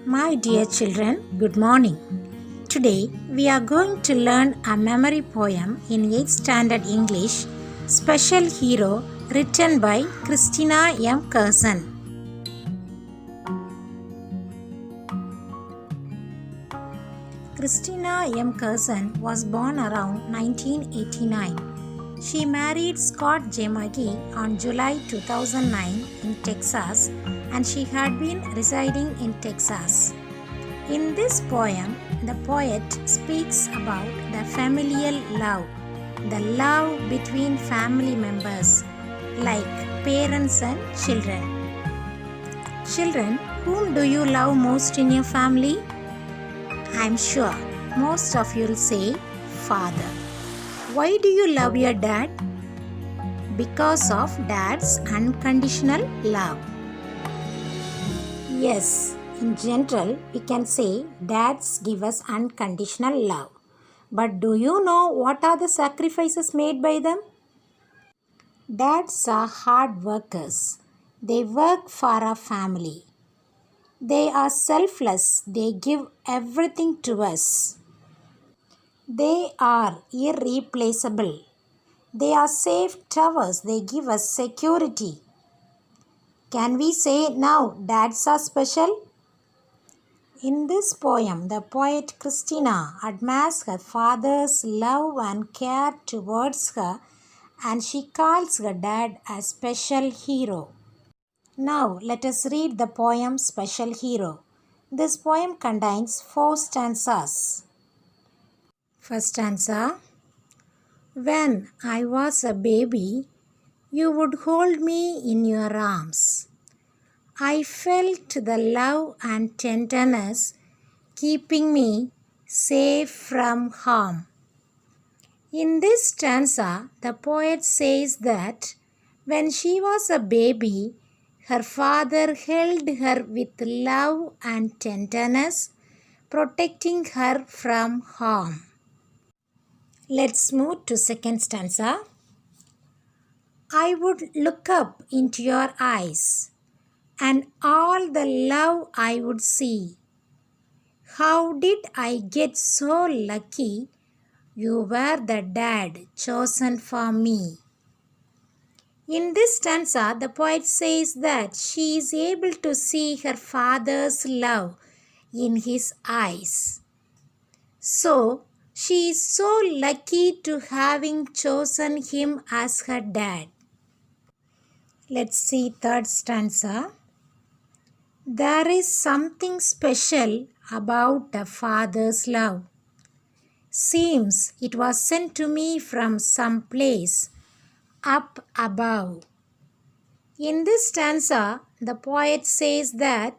My dear children, good morning. Today we are going to learn a memory poem in 8th standard English, Special Hero, written by Christina M. Curzon. Christina M. Curzon was born around 1989. She married Scott J. McGee on July 2009 in Texas, and she had been residing in Texas. In this poem, the poet speaks about the familial love, the love between family members, like parents and children. Children, whom do you love most in your family? I am sure most of you will say father. Why do you love your dad? Because of dad's unconditional love. Yes, in general, we can say dads give us unconditional love. But do you know what are the sacrifices made by them? Dads are hard workers. They work for our family. They are selfless. They give everything to us. They are irreplaceable. They are safe towers. They give us security. Can we say now dads are special? In this poem, the poet Christina admires her father's love and care towards her, and she calls her dad a special hero. Now, let us read the poem Special Hero. This poem contains 4 stanzas. First stanza. When I was a baby, you would hold me in your arms. I felt the love and tenderness keeping me safe from harm. In this stanza, the poet says that when she was a baby, her father held her with love and tenderness, protecting her from harm. Let's move to second stanza. I would look up into your eyes, and all the love I would see. How did I get so lucky? You were the dad chosen for me. In this stanza, the poet says that she is able to see her father's love in his eyes. So, she is so lucky to having chosen him as her dad. Let's see third stanza. There is something special about a father's love. Seems it was sent to me from some place up above. In this stanza, the poet says that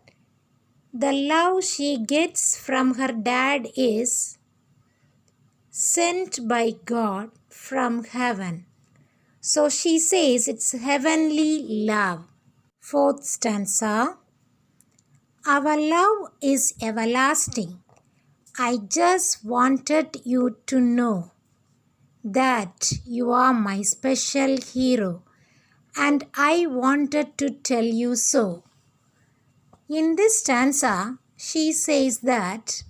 the love she gets from her dad is sent by God from heaven. So she says it's heavenly love. Fourth stanza. Our love is everlasting. I just wanted you to know that you are my special hero, and I wanted to tell you so. In this stanza, she says that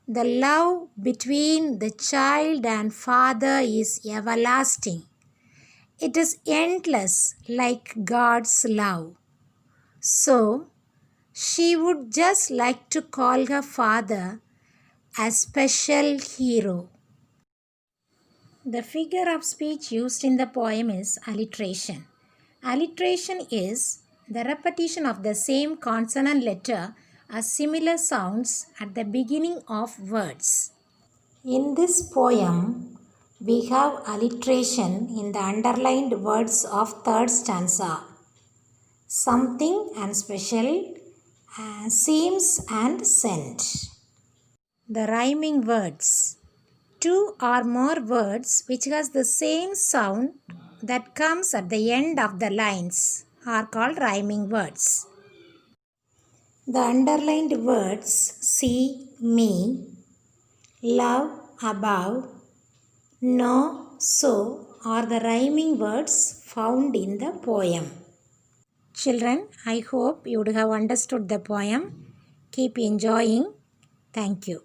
the love between the child and father is everlasting. It is endless like God's love. So, she would just like to call her father a special hero. The figure of speech used in the poem is alliteration. Alliteration is the repetition of the same consonant letter as similar sounds at the beginning of words. In this poem, we have alliteration in the underlined words of third stanza. Something and special, seems and sent. The rhyming words. 2 or more words which has the same sound that comes at the end of the lines are called rhyming words. The underlined words see, me, love, above, know, so are the rhyming words found in the poem. Children, I hope you would have understood the poem. Keep enjoying. Thank you.